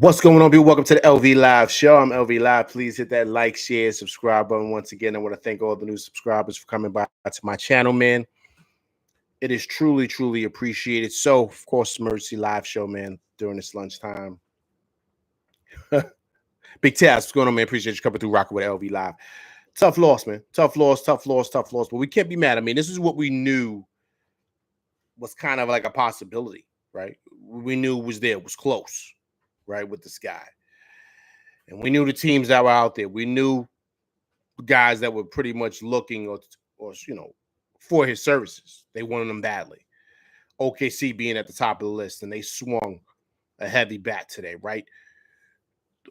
What's going on, people? Welcome to the LV Live Show. I'm LV Live. Please hit that like, share, subscribe button. Once again, I want to thank all the new subscribers for coming by to my channel, man. It is truly, truly appreciated. So, of course, Mercy Live Show, man, during this lunchtime. Big Taz, what's going on, man? Appreciate you coming through rocking with LV Live. Tough loss, man. Tough loss. But we can't be mad. I mean, this is what we knew was kind of like a possibility, right? We knew it was there, it was close, right, with this guy. And we knew the teams that were out there. We knew guys that were pretty much looking or for his services. They wanted him badly. OKC being at the top of the list, and they swung a heavy bat today, right?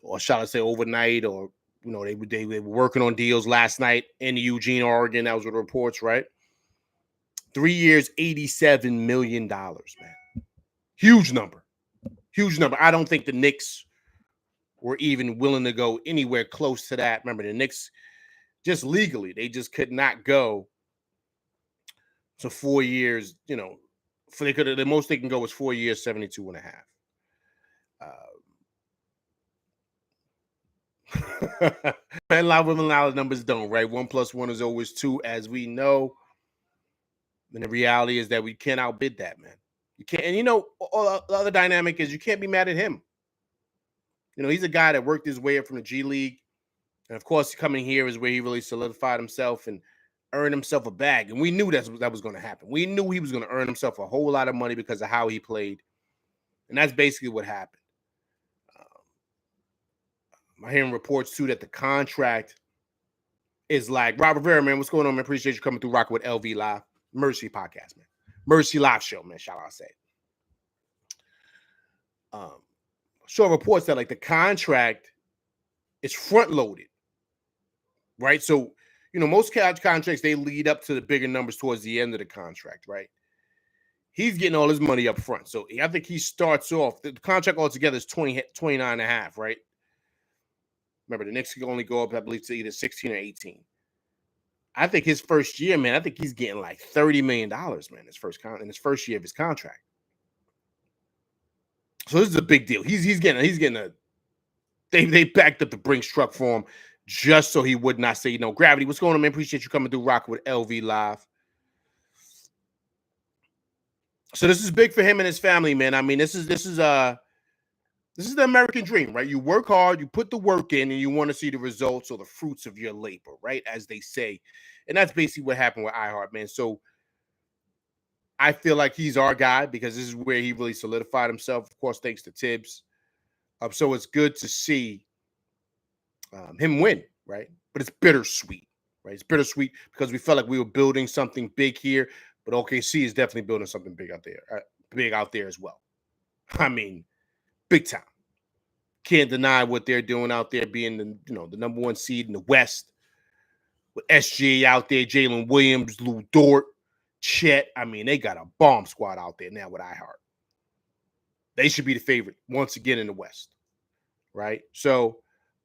Or shall I say overnight, or they were working on deals last night in Eugene, Oregon. That was what the reports, right? 3 years, $87 million, man. Huge number. Huge number. I don't think the Knicks were even willing to go anywhere close to that. Remember, the Knicks, just legally, they just could not go to 4 years, the most they can go is 4 years, 72 and a half. Man, a lot of women, a lot of numbers don't, right? 1 + 1 is always 2, as we know. And the reality is that we can't outbid that, man. You can't, and the other dynamic is you can't be mad at him. He's a guy that worked his way up from the G League. And of course, coming here is where he really solidified himself and earned himself a bag. And we knew that was going to happen. We knew he was going to earn himself a whole lot of money because of how he played. And that's basically what happened. I'm hearing reports, too, that the contract is like, Robert Vera, man, what's going on, man? Appreciate you coming through rocking with LV Live. Mercy podcast, man. Mercy Live Show, man, shall I say. Show reports that, like, the contract is front-loaded, right? So, most contracts, they lead up to the bigger numbers towards the end of the contract, right? He's getting all his money up front. So, I think he starts off, the contract altogether is 29 and a half, right? Remember, the Knicks can only go up, I believe, to either 16 or 18. I think his first year, man, I think he's getting like $30 million, man, in his first year of his contract. So this is a big deal. He's getting a. They backed up the Brinks truck for him just so he would not say, Gravity, what's going on, man? Appreciate you coming through rocking with LV Live. So this is big for him and his family, man. I mean, this is the American dream, right? You work hard, you put the work in, and you want to see the results or the fruits of your labor, right? As they say. And that's basically what happened with iHeart, man. So I feel like he's our guy because this is where he really solidified himself, of course, thanks to Tibbs. So it's good to see him win, right? But it's bittersweet, right? It's bittersweet because we felt like we were building something big here, but OKC is definitely building something big out there as well. I mean, big time. Can't deny what they're doing out there, being the number 1 seed in the West with SGA out there, Jalen Williams, Lou Dort, Chet. I mean, they got a bomb squad out there now with iHeart. They should be the favorite once again in the West, right? So,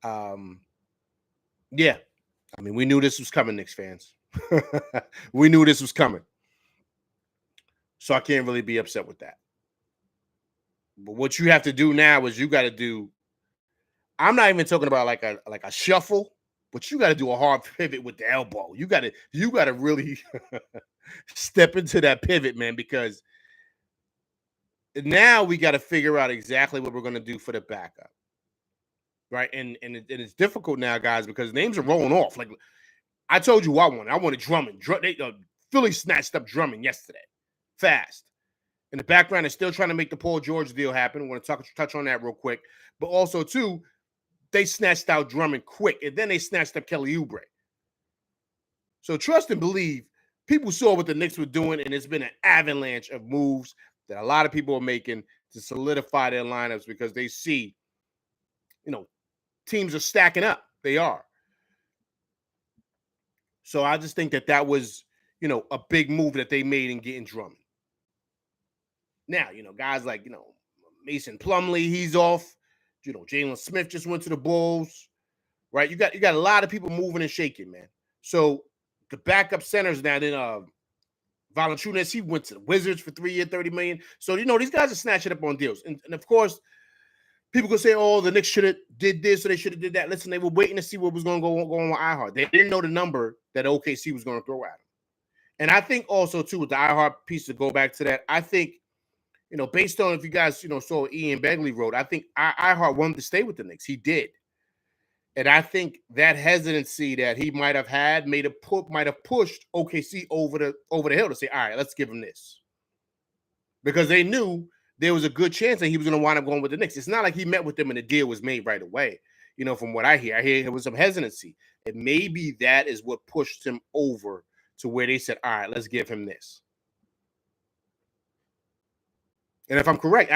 yeah. I mean, we knew this was coming, Knicks fans. We knew this was coming. So I can't really be upset with that. But what you have to do now is you got to do, I'm not even talking about like a shuffle, but you got to do a hard pivot with the elbow. You got to really step into that pivot, man, because now we got to figure out exactly what we're going to do for the backup. Right. And it's difficult now, guys, because names are rolling off. Like I told you, I wanted Drummond. Philly snatched up Drummond yesterday. Fast. In the background, they're still trying to make the Paul George deal happen. I want to touch on that real quick. But also, too, they snatched out Drummond quick. And then they snatched up Kelly Oubre. So trust and believe, people saw what the Knicks were doing, and it's been an avalanche of moves that a lot of people are making to solidify their lineups because they see, teams are stacking up. They are. So I just think that was, a big move that they made in getting Drummond. Now, guys like, Mason Plumlee, he's off. Jalen Smith just went to the Bulls, right? You got a lot of people moving and shaking, man. So the backup centers now, then Valanciunas, he went to the Wizards for 3 years, $30 million. So, these guys are snatching up on deals. And of course, people could say, "Oh, the Knicks should have did this or they should have did that." Listen, they were waiting to see what was going to go on with iHeart. They didn't know the number that OKC was going to throw at them. And I think also too with the iHeart piece, to go back to that, I think, based on, if you guys saw Ian Begley wrote, I think iHeart wanted to stay with the Knicks. He did. And I think that hesitancy that he might have had might have pushed OKC over the hill to say, all right, let's give him this. Because they knew there was a good chance that he was going to wind up going with the Knicks. It's not like he met with them and the deal was made right away. From what I hear there was some hesitancy. And maybe that is what pushed him over to where they said, all right, let's give him this. And if I'm correct,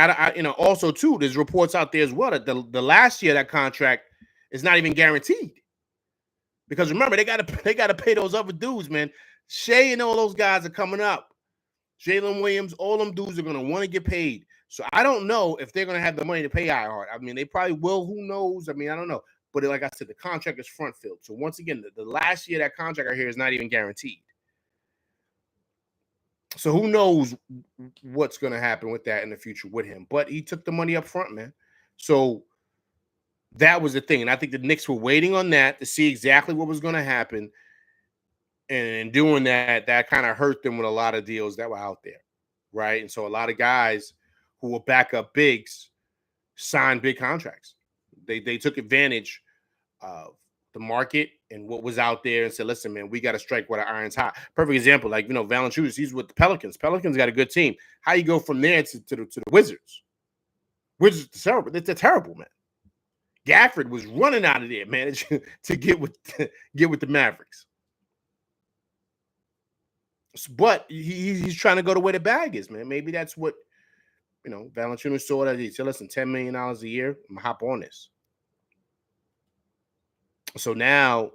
also too, there's reports out there as well that the last year of that contract is not even guaranteed. Because remember, they gotta pay those other dudes, man. Shea and all those guys are coming up. Jalen Williams, all them dudes are gonna want to get paid. So I don't know if they're gonna have the money to pay iHeart. I mean, they probably will. Who knows? I mean, I don't know. But like I said, the contract is front filled. So once again, the last year of that contract right here is not even guaranteed. So who knows what's going to happen with that in the future with him. But he took the money up front, man. So that was the thing. And I think the Knicks were waiting on that to see exactly what was going to happen. And in doing that, that kind of hurt them with a lot of deals that were out there, right? And so a lot of guys who were backup bigs signed big contracts. They took advantage of the market and what was out there and said, listen, man, we got to strike while the iron's hot. Perfect example, like, Valanciunas, he's with the Pelicans. Pelicans got a good team. How you go from there to the Wizards? Wizards are terrible. They're terrible, man. Gafford was running out of there, man, to get with the Mavericks. But he's trying to go to where the bag is, man. Maybe that's what, Valanciunas saw that. He said, listen, $10 million a year, I'm going to hop on this. So now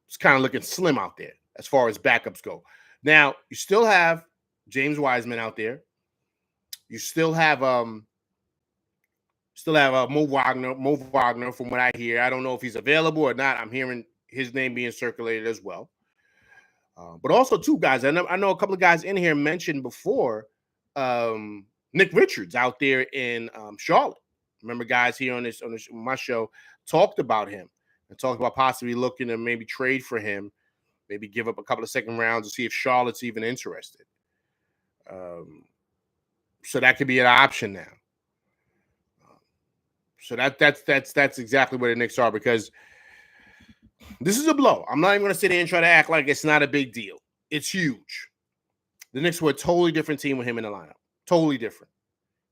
it's kind of looking slim out there as far as backups go. Now, you still have James Wiseman out there. You still have Mo Wagner from what I hear. I don't know if he's available or not. I'm hearing his name being circulated as well. But also two guys. I know a couple of guys in here mentioned before, Nick Richards out there in Charlotte. Remember, guys here on my show talked about him and talked about possibly looking to maybe trade for him, maybe give up a couple of second rounds to see if Charlotte's even interested. So that could be an option now. So that's exactly where the Knicks are, because this is a blow. I'm not even going to sit here and try to act like it's not a big deal. It's huge. The Knicks were a totally different team with him in the lineup. Totally different.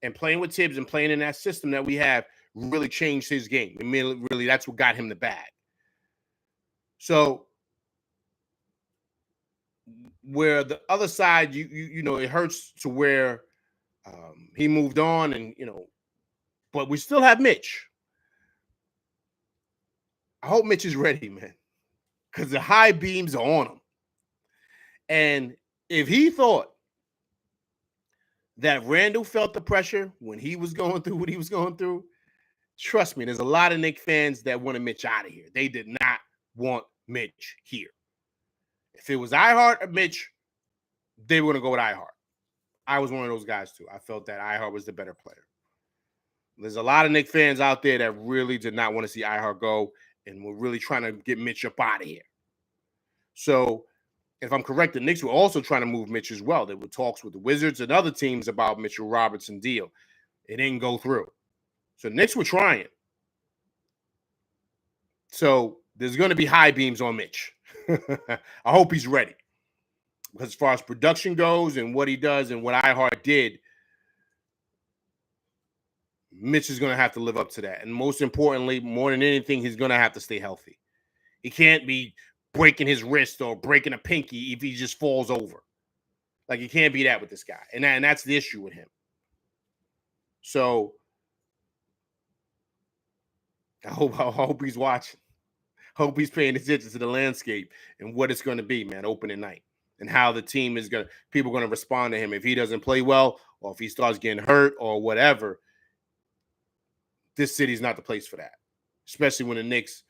And playing with Tibbs and playing in that system that we have really changed his game. I mean, really, that's what got him the bag. So where the other side, it hurts to where he moved on, and but we still have Mitch. I hope Mitch is ready, man, because the high beams are on him. And if he thought that Randall felt the pressure when he was going through what he was going through, trust me, there's a lot of Knicks fans that wanted Mitch out of here. They did not want Mitch here. If it was iHeart or Mitch, they were going to go with iHeart. I was one of those guys too. I felt that iHeart was the better player. There's a lot of Knicks fans out there that really did not want to see iHeart go and were really trying to get Mitch up out of here. So if I'm correct, the Knicks were also trying to move Mitch as well. There were talks with the Wizards and other teams about Mitchell Robertson deal. It didn't go through. So the Knicks were trying. So there's going to be high beams on Mitch. I hope he's ready. Because as far as production goes and what he does and what iHeart did, Mitch is going to have to live up to that. And most importantly, more than anything, he's going to have to stay healthy. He can't be breaking his wrist or breaking a pinky if he just falls over. Like, you can't be that with this guy. And that's the issue with him. So I hope he's watching. Hope he's paying attention to the landscape and what it's going to be, man, opening night. And how the team is people are going to respond to him if he doesn't play well, or if he starts getting hurt or whatever. This city's not the place for that. Especially when the Knicks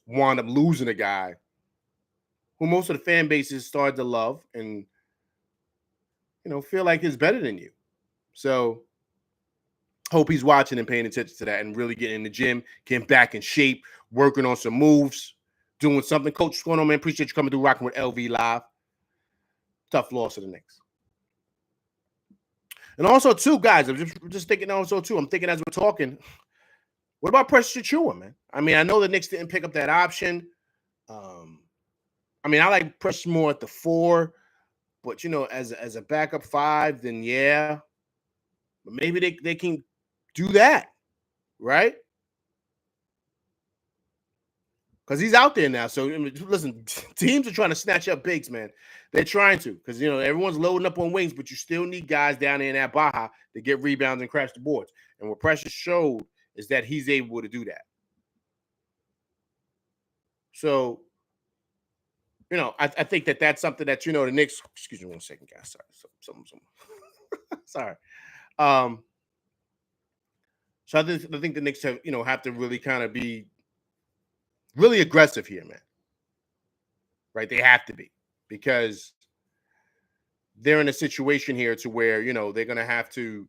wound up losing a guy who most of the fan bases started to love and, feel like is better than you. So Hope he's watching and paying attention to that and really getting in the gym, getting back in shape, working on some moves, doing something. Coach, what's going on, man? Appreciate you coming through, rocking with LV Live. Tough loss to the Knicks. And also, too, guys, I'm just thinking also, too, I'm thinking as we're talking, what about Precious Achiuwa, man? I mean, I know the Knicks didn't pick up that option. I mean, I like Precious more at the 4, but, you know, as a backup 5, then yeah. But maybe they can do that, right? Because he's out there now. So, I mean, listen, teams are trying to snatch up bigs, man. They're trying to because, you know, everyone's loading up on wings, but you still need guys down there in that Baja to get rebounds and crash the boards. And what Precious showed is that he's able to do that. So, you know, I think that's something that, you know, the Knicks, excuse me 1 second, guys. Sorry. Something. Sorry. So I think the Knicks have to really kind of be really aggressive here, man. Right? They have to be because they're in a situation here to where, you know, they're going to have to.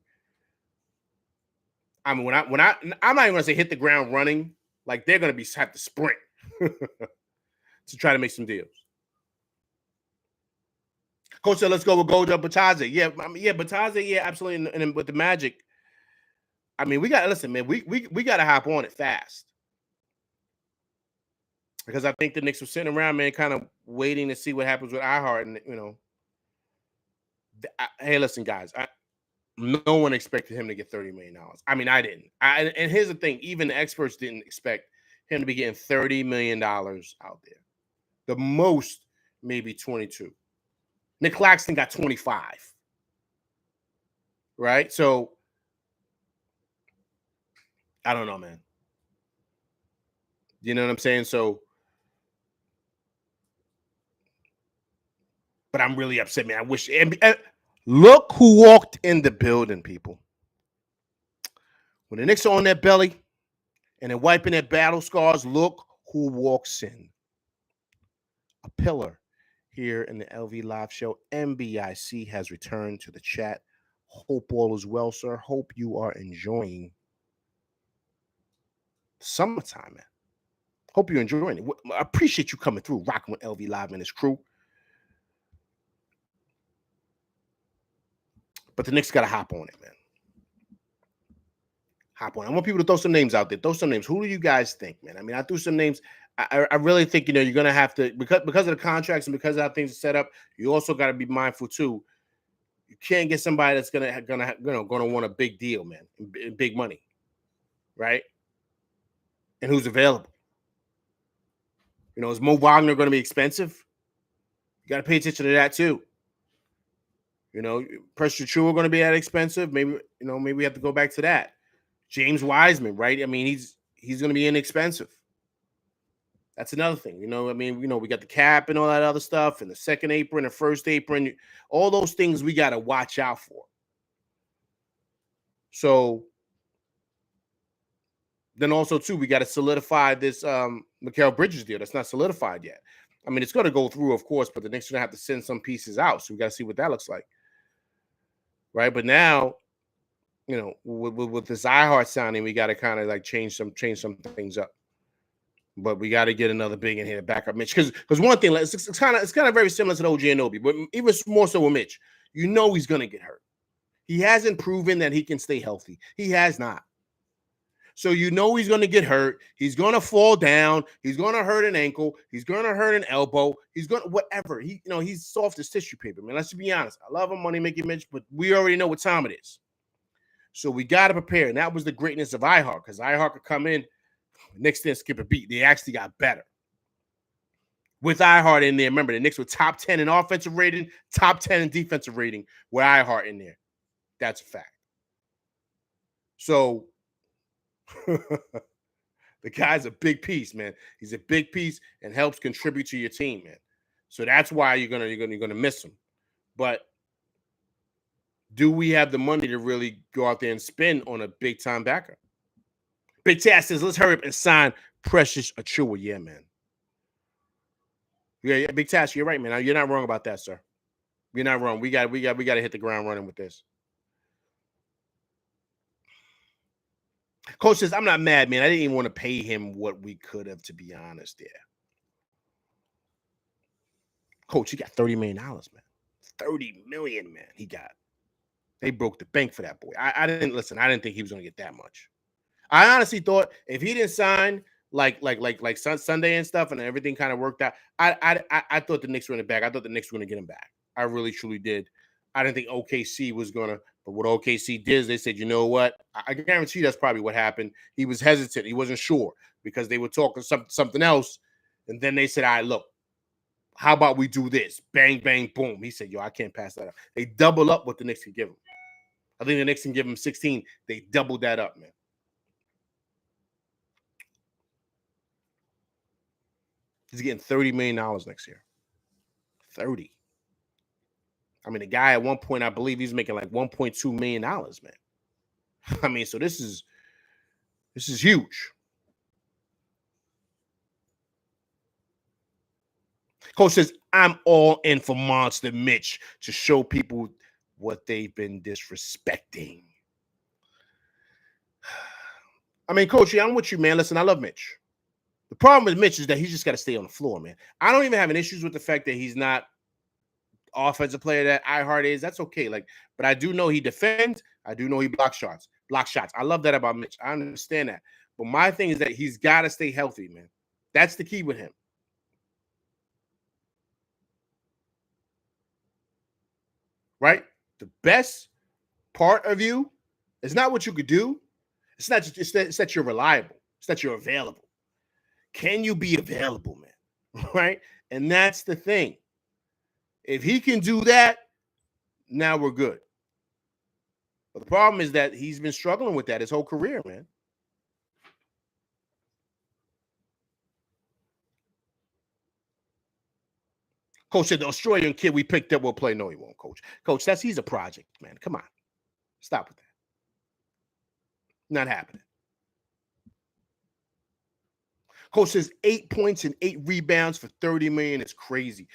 I mean, I'm not even going to say hit the ground running. Like they're going to have to sprint to try to make some deals. Coach said, let's go with Gojo Bataze. Yeah, I mean, yeah, Bataze, yeah, absolutely. And with the Magic, I mean, we got to listen, man. We got to hop on it fast because I think the Knicks were sitting around, man, kind of waiting to see what happens with iHeart. And you know, hey, listen, guys, no one expected him to get $30 million. I mean, I didn't. And here's the thing: even the experts didn't expect him to be getting $30 million out there. The most, maybe 22. Nick Claxton got 25. Right? So I don't know, man. You know what I'm saying? So, but I'm really upset, man. I wish. And look who walked in the building, people. When the Knicks are on their belly and they're wiping their battle scars, look who walks in. A pillar here in the LV Live Show. MBIC has returned to the chat. Hope all is well, sir. Hope you are enjoying summertime, man. Hope you're enjoying it. I appreciate you coming through, rocking with LV Live and his crew. But the Knicks got to hop on it, man. Hop on. I want people to throw some names out there. Throw some names. Who do you guys think, man? I mean, I threw some names. I really think, you know, you're going to have to, because of the contracts and because of how things are set up, you also got to be mindful, too. You can't get somebody that's gonna want a big deal, man, big money, right? And who's available? You know, is Mo Wagner going to be expensive? You got to pay attention to that too. You know, Precious Achiuwa going to be that expensive? Maybe maybe we have to go back to that. James Wiseman, right? I mean, he's going to be inexpensive. That's another thing. You know, I mean, we got the cap and all that other stuff, and the second apron, the first apron, all those things we got to watch out for. So then also, too, we got to solidify this Mikal Bridges deal. That's not solidified yet. I mean, it's going to go through, of course, but the Knicks are going to have to send some pieces out. So we got to see what that looks like. Right. But now, you know, with this iHeart sounding, we got to kind of like change some things up. But we got to get another big in here to back up Mitch. Because one thing, it's kind of very similar to the OG Anunoby, but even more so with Mitch. You know he's going to get hurt. He hasn't proven that he can stay healthy. He has not. So you know he's going to get hurt. He's going to fall down. He's going to hurt an ankle. He's going to hurt an elbow. He's going to whatever. He's soft as tissue paper, man. Let's just be honest. I love him, Money Making Mitch, but we already know what time it is. So we got to prepare. And that was the greatness of iHeart, because iHeart could come in, Knicks didn't skip a beat. They actually got better. With iHeart in there, remember, the Knicks were top 10 in offensive rating, top 10 in defensive rating with iHeart in there. That's a fact. So the guy's a big piece, man. He's a big piece and helps contribute to your team, man. So that's why you're gonna miss him. But do we have the money to really go out there and spend on a big time backup? Big Taz says, let's hurry up and sign Precious Achiuwa. Yeah, man. Yeah, Big Taz, you're right, man. You're not wrong about that, sir. You're not wrong. We got to hit the ground running with this. Coach says, I'm not mad, man. I didn't even want to pay him what we could have, to be honest. There. Coach, he got $30 million, man. 30 million, man. He got. They broke the bank for that boy. I didn't listen. I didn't think he was going to get that much. I honestly thought if he didn't sign like Sunday and stuff, and everything kind of worked out, I thought the Knicks were in the back. I thought the Knicks were going to get him back. I really truly did. I didn't think OKC was going to, but what OKC did is they said, you know what? I guarantee that's probably what happened. He was hesitant. He wasn't sure because they were talking something else, and then they said, all right, look, how about we do this? Bang, bang, boom. He said, yo, I can't pass that up. They double up what the Knicks can give him. I think the Knicks can give him 16. They doubled that up, man. He's getting $30 million next year. 30. I mean, the guy at one point, I believe he's making like $1.2 million, man. I mean, so this is huge. Coach says, I'm all in for Monster Mitch to show people what they've been disrespecting. I mean, Coach, I'm with you, man. Listen, I love Mitch. The problem with Mitch is that he's just got to stay on the floor, man. I don't even have any issues with the fact that he's not offensive player that iHeart is. That's okay. But I do know he defends. I do know he blocks shots. I love that about Mitch. I understand that. But my thing is that he's got to stay healthy, man. That's the key with him. Right? The best part of you is not what you could do. It's not just it's that you're reliable. It's that you're available. Can you be available, man? Right? And that's the thing. If he can do that, now we're good. But the problem is that he's been struggling with that his whole career, man. Coach said the Australian kid we picked up will play. No, he won't, Coach. Coach, he's a project, man. Come on. Stop with that. Not happening. Coach says 8 points and 8 rebounds for 30 million. It's crazy.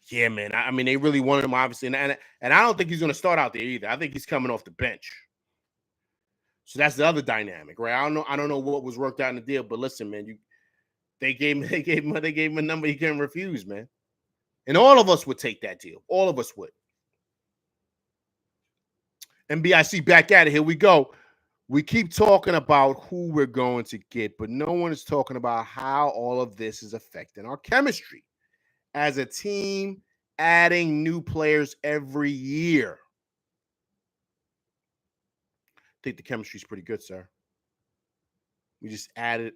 Yeah, man. I mean, they really wanted him, obviously. And I don't think he's going to start out there either. I think he's coming off the bench. So that's the other dynamic, right? I don't know what was worked out in the deal, but listen, man, they gave him a number he couldn't refuse, man. And all of us would take that deal. All of us would. NBIC back at it. Here we go. We keep talking about who we're going to get, but no one is talking about how all of this is affecting our chemistry as a team, adding new players every year. I think the chemistry is pretty good, sir. We just added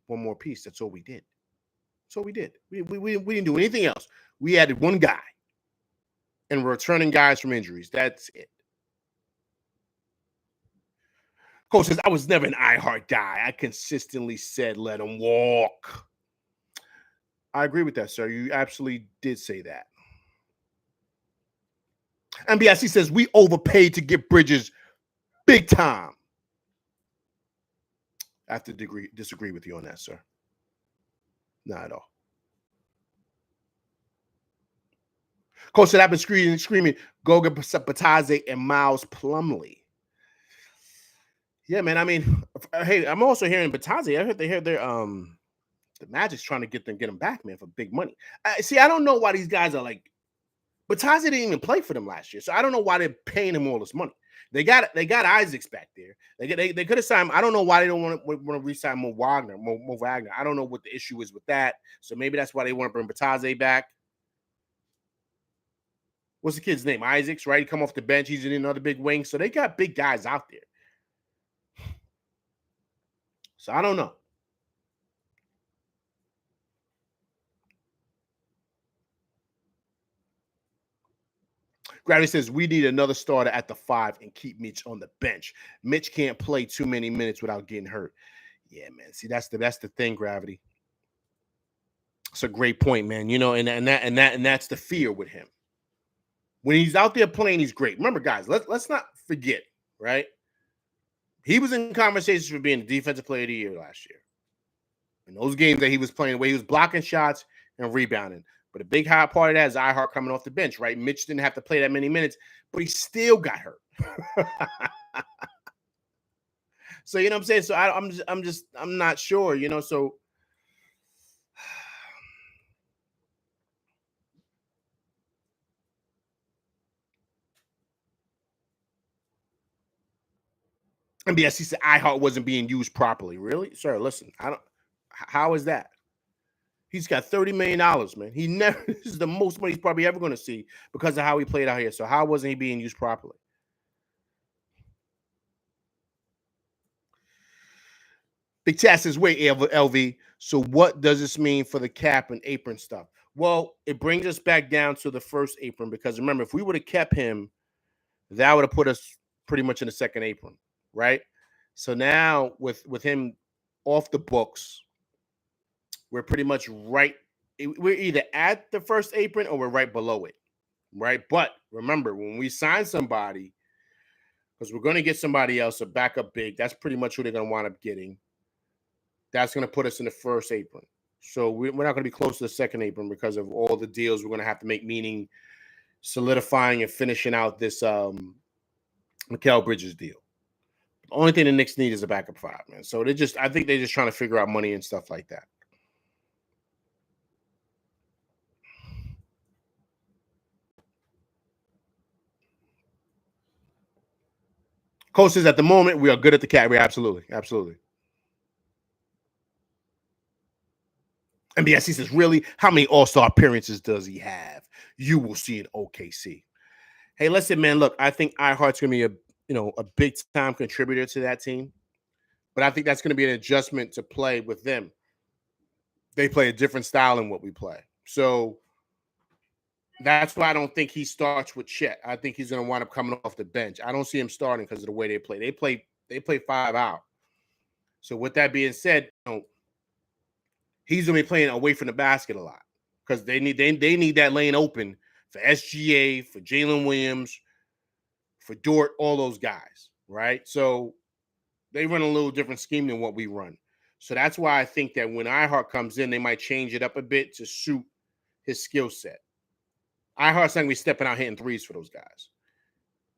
one more piece. That's all we did. That's all we did. We didn't do anything else. We added one guy and we're returning guys from injuries. That's it. Coach says, I was never an iHeart guy. I consistently said, let him walk. I agree with that, sir. You absolutely did say that. NBIC says, we overpaid to get Bridges big time. I have to disagree with you on that, sir. Not at all. Coach said, I've been screaming Goga Batadze and Miles Plumlee. Yeah, man. I mean, hey, I'm also hearing Batadze. I heard the Magic's trying to get them back, man, for big money. See, I don't know why these guys are like. Batadze didn't even play for them last year, so I don't know why they're paying him all this money. They got Isaacs back there. They could have signed. I don't know why they don't want to re-sign Mo Wagner. I don't know what the issue is with that. So maybe that's why they want to bring Batadze back. What's the kid's name? Isaacs, right? He come off the bench. He's in another big wing. So they got big guys out there. So I don't know. Gravity says, we need another starter at the 5 and keep Mitch on the bench. Mitch can't play too many minutes without getting hurt. Yeah, man. See, that's the thing, Gravity. It's a great point, man. You know, and that's the fear with him. When he's out there playing, he's great. Remember, guys, let's not forget, right? He was in conversations for being the defensive player of the year last year. In those games that he was playing, where he was blocking shots and rebounding. But a big high part of that is iHeart coming off the bench, right? Mitch didn't have to play that many minutes, but he still got hurt. So you know what I'm saying. So I'm not sure. You know. So NBS, he said iHeart wasn't being used properly. Really, sir? Listen, I don't. How is that? He's got $30 million, man. He never. This is the most money he's probably ever going to see because of how he played out here. So how wasn't he being used properly? Big Tat says, wait, LV. So what does this mean for the cap and apron stuff? Well, it brings us back down to the first apron because remember, if we would have kept him, that would have put us pretty much in the second apron, right? So now with him off the books, we're pretty much right. We're either at the first apron or we're right below it, right? But remember, when we sign somebody, because we're going to get somebody else, a backup big, that's pretty much who they're going to wind up getting. That's going to put us in the first apron. So we're not going to be close to the second apron because of all the deals we're going to have to make, meaning solidifying and finishing out this Mikal Bridges deal. The only thing the Knicks need is a backup five, man. So I think they're just trying to figure out money and stuff like that. Coach says at the moment we are good at the cat. Absolutely, absolutely. MBS, he says, really? How many All-Star appearances does he have? You will see in OKC. Hey, listen, man. Look, I think iHeart's gonna be a big time contributor to that team, but I think that's gonna be an adjustment to play with them. They play a different style than what we play, so that's why I don't think he starts with Chet. I think he's gonna wind up coming off the bench. I don't see him starting because of the way they play. They play 5 out. So with that being said, he's gonna be playing away from the basket a lot because they need that lane open for SGA, for Jalen Williams, for Dort, all those guys, right? So they run a little different scheme than what we run. So that's why I think that when iHeart comes in, they might change it up a bit to suit his skill set. iHeart's not gonna be stepping out hitting threes for those guys.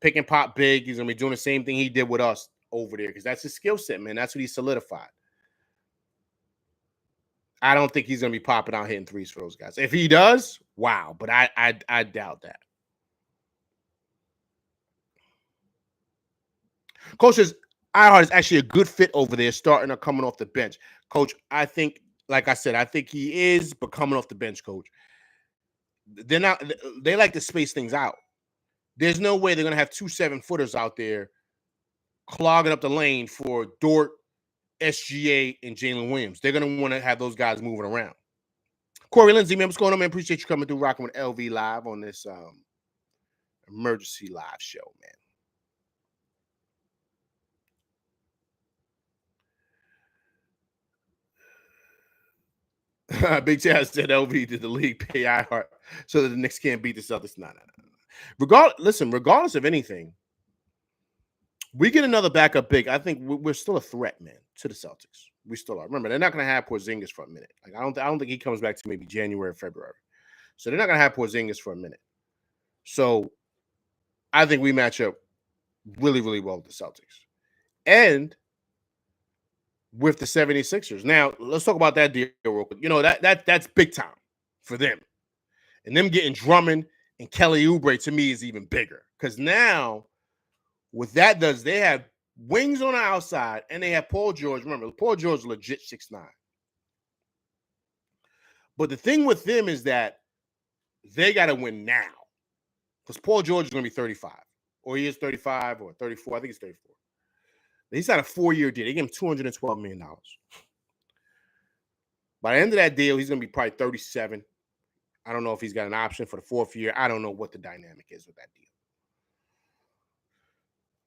Pick and pop big. He's gonna be doing the same thing he did with us over there because that's his skill set, man. That's what he solidified. I don't think he's gonna be popping out hitting threes for those guys. If he does, wow. But I doubt that. Coach says iHeart is actually a good fit over there, starting or coming off the bench. Coach, I think, like I said, I think he is, but coming off the bench, coach. They're not. They like to space things out. There's no way they're gonna have 2 7-footers out there clogging up the lane for Dort, SGA, and Jalen Williams. They're gonna want to have those guys moving around. Corey Lindsay, man, what's going on, man? Appreciate you coming through, rocking with LV Live on this emergency live show, man. Big Chad said LV did the league pay iHeart so that the Knicks can't beat the Celtics. No. Regardless of anything, we get another backup big. I think we're still a threat, man, to the Celtics. We still are. Remember, they're not going to have Porzingis for a minute. Like I don't think he comes back to maybe January or February. So they're not going to have Porzingis for a minute. So I think we match up really, really well with the Celtics. And with the 76ers. Now, let's talk about that deal real quick. That's big time for them. And them getting Drummond and Kelly Oubre to me is even bigger. Because now, what that does, they have wings on the outside and they have Paul George. Remember, Paul George is legit 6'9". But the thing with them is that they got to win now. Because Paul George is going to be 35. Or he is 35 or 34. I think he's 34. He's got a 4-year deal. They gave him $212 million. By the end of that deal, he's going to be probably 37. I don't know if he's got an option for the 4th year. I don't know what the dynamic is with that deal.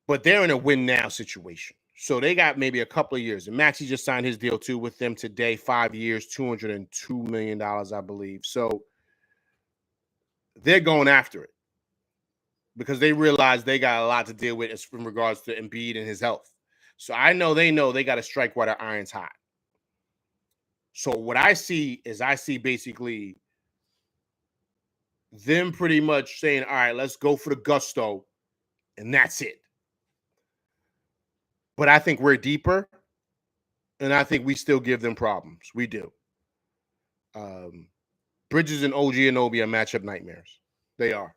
But they're in a win-now situation. So they got maybe a couple of years. And Maxey just signed his deal, too, with them today. 5 years, $202 million, I believe. So they're going after it because they realize they got a lot to deal with in regards to Embiid and his health. So I know they got to strike while the iron's hot. So what I see basically them pretty much saying, all right, let's go for the gusto, and that's it. But I think we're deeper, and I think we still give them problems. We do. Um, Bridges and OG Anunoby are matchup nightmares. They are.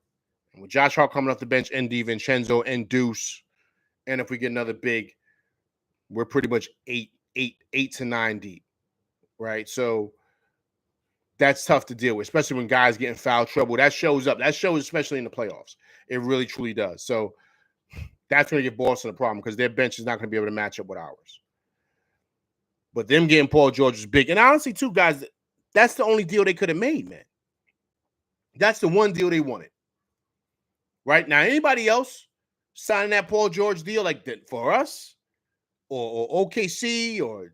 And with Josh Hart coming off the bench, and DiVincenzo and Deuce, and if we get another big, we're pretty much eight to nine deep, right? So that's tough to deal with, especially when guys get in foul trouble. That shows up. That shows especially in the playoffs. It really, truly does. So that's going to give Boston a problem because their bench is not going to be able to match up with ours. But them getting Paul George is big. And honestly, too, guys, that's the only deal they could have made, man. That's the one deal they wanted. Right? Now, anybody else signing that Paul George deal like that for us or OKC or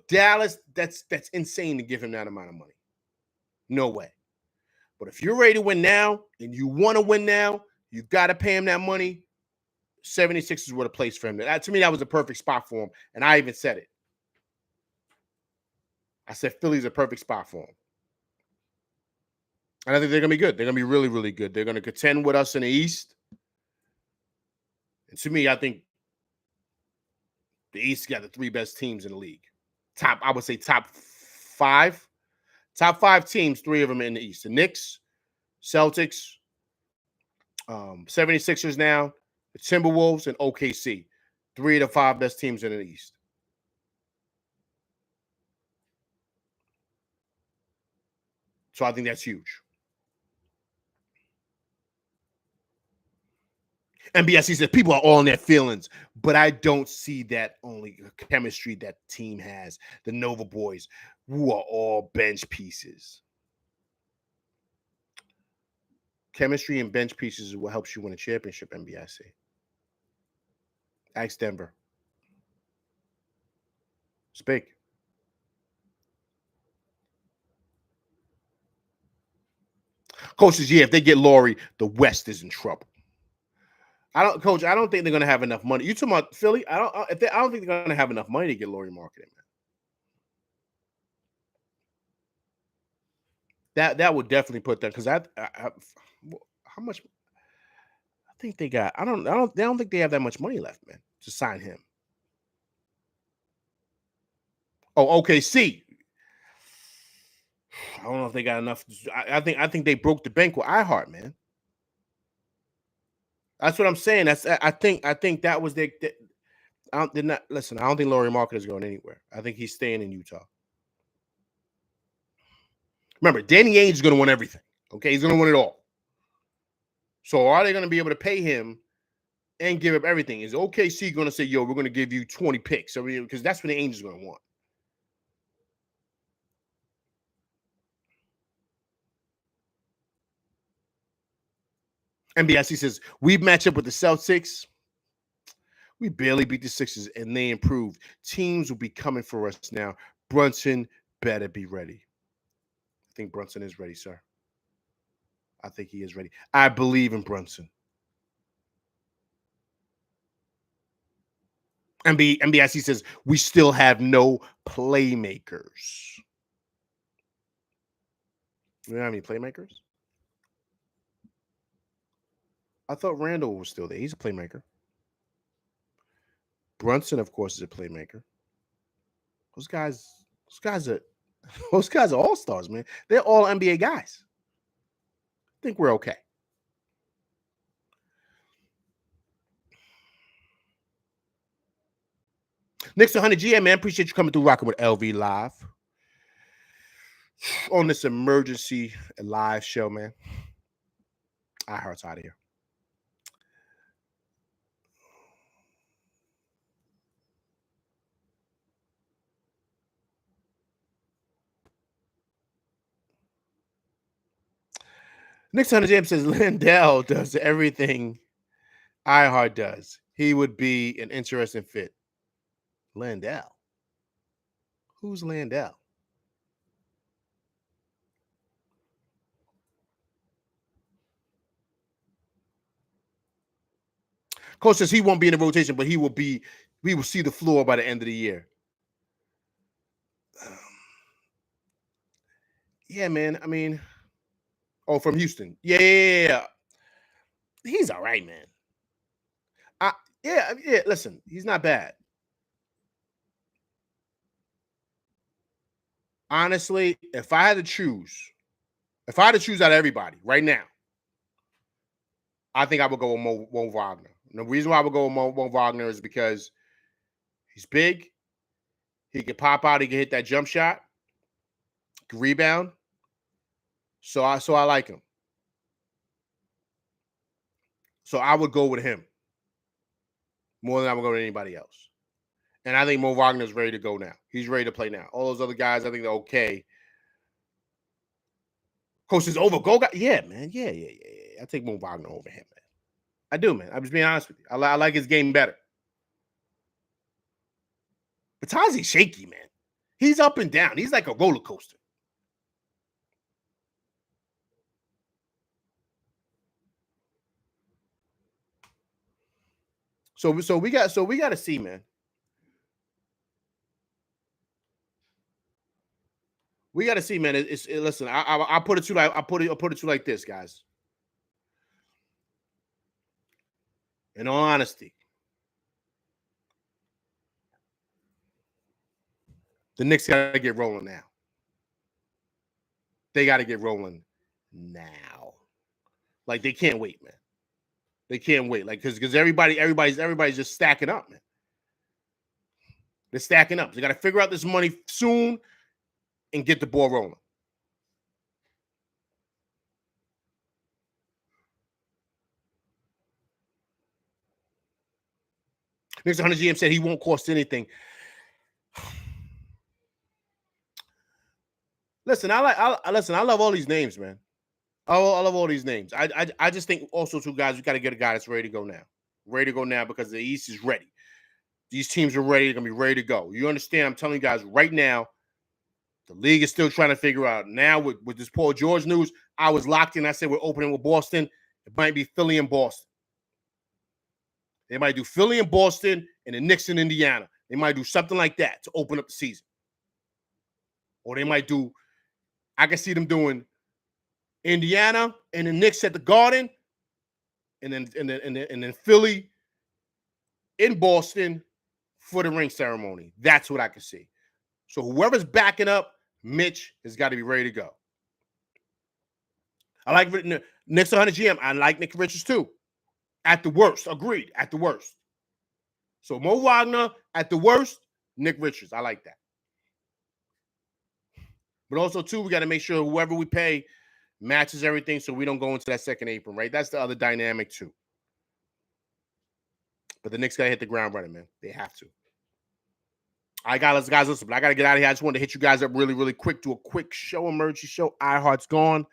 Dallas, that's insane to give him that amount of money. No way. But if you're ready to win now and you want to win now, you got to pay him that money. 76ers were the place for him. To me, that was the perfect spot for him. And I even said it. I said Philly's a perfect spot for him. And I think they're going to be good. They're going to be really, really good. They're going to contend with us in the East. And to me, I think the East got the three best teams in the league. I would say top five. Top five teams, three of them in the East. The Knicks, Celtics, 76ers now, the Timberwolves, and OKC. Three of the five best teams in the East. So I think that's huge. NBSC says people are all in their feelings, but I don't see that only chemistry that team has. The Nova boys, who are all bench pieces. Chemistry and bench pieces is what helps you win a championship, NBSC. Ask Denver. Speak. Coach says, yeah, if they get Laurie, the West is in trouble. Coach, I don't think they're going to have enough money. You talking about Philly? I don't think they're going to have enough money to get Laurie Marketing, man. That would definitely put that because how much? I think they got. I don't think they have that much money left, man, to sign him. Oh, OKC. I don't know if they got enough. I think they broke the bank with iHeart, man. That's what I'm saying. I think that was their. They're not. Listen, I don't think Laurie Market is going anywhere. I think he's staying in Utah. Remember, Danny Ainge is going to win everything. Okay, he's going to win it all. So are they going to be able to pay him and give up everything? Is OKC going to say, "Yo, we're going to give you 20 picks"? Because that's what the Ainge is going to want. NBSC says we match up with the Celtics. We barely beat the Sixers, and they improved. Teams will be coming for us now. Brunson better be ready. I think Brunson is ready, sir. I think he is ready. I believe in Brunson. NBIC says we still have no playmakers. We don't have any playmakers? I thought Randall was still there. He's a playmaker. Brunson, of course, is a playmaker. Those guys are all-stars, man. They're all NBA guys. I think we're okay. Knicks 100 GM, man. Appreciate you coming through rocking with LV Live on this emergency live show, man. iHeart's out of here. Knicks 100 GM says Lindell does everything iHeart does. He would be an interesting fit. Landell. Who's Landell? Coach says he won't be in the rotation, but we will see the floor by the end of the year. Yeah, man. I mean, from Houston. Yeah. He's all right, man. Yeah. Listen, he's not bad. Honestly, if I had to choose out of everybody right now, I think I would go with Mo Wagner. And the reason why I would go with Mo Wagner is because he's big. He can pop out. He can hit that jump shot. Can rebound. So I like him. So I would go with him more than I would go with anybody else. And I think Mo Wagner is ready to go now. He's ready to play now. All those other guys, I think they're okay. Coach is over. Go guy. Yeah, man. Yeah. I take Mo Wagner over him, man. I do, man. I'm just being honest with you. I like his game better. But Tazi's shaky, man. He's up and down. He's like a roller coaster. So we got to see, man. We got to see, man. Listen. I put it to like this, guys. In all honesty, the Knicks got to get rolling now. They got to get rolling now. Like they can't wait, man. They can't wait, like because everybody's just stacking up, man. They're stacking up. They got to figure out this money soon and get the ball rolling. Knicks 100 GM said he won't cost anything. Listen, I love all these names, man. I love all these names. I just think also, too, guys, we got to get a guy that's ready to go now. Ready to go now because the East is ready. These teams are ready. They're going to be ready to go. You understand? I'm telling you guys right now, the league is still trying to figure out. Now with this Paul George news, I was locked in. I said we're opening with Boston. It might be Philly and Boston. They might do Philly and Boston and the Knicks in Indiana. They might do something like that to open up the season. Or they might do, I can see them doing Indiana and the Knicks at the Garden, and then Philly in Boston for the ring ceremony. That's what I can see. So whoever's backing up Mitch has got to be ready to go. I like Knicks 100 GM. I like Nick Richards too. At the worst, agreed. At the worst. So Mo Wagner at the worst, Nick Richards. I like that. But also too, we got to make sure whoever we pay matches everything so we don't go into that second apron, right? That's the other dynamic too. But the Knicks got to hit the ground running, man. They have to. All right, guys, listen, but I got to get out of here. I just wanted to hit you guys up really, really quick. Do a quick emergency show. iHeart's gone.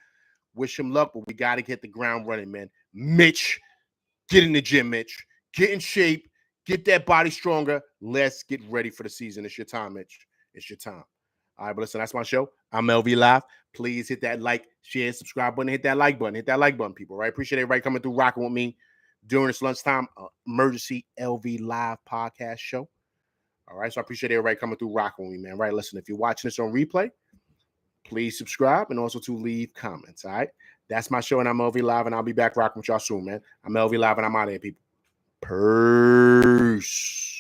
Wish him luck, but we got to get the ground running, man. Mitch, get in the gym, Mitch. Get in shape. Get that body stronger. Let's get ready for the season. It's your time, Mitch. It's your time. All right, but listen, that's my show. I'm LV Live. Please hit that like, share, subscribe button. Hit that like button. Hit that like button, people, right? Appreciate everybody coming through, rocking with me during this lunchtime emergency LV Live podcast show. All right, so I appreciate everybody coming through, rocking with me, man. Right, listen, if you're watching this on replay, please subscribe and also to leave comments, all right? That's my show, and I'm LV Live, and I'll be back rocking with y'all soon, man. I'm LV Live, and I'm out of here, people. Peace.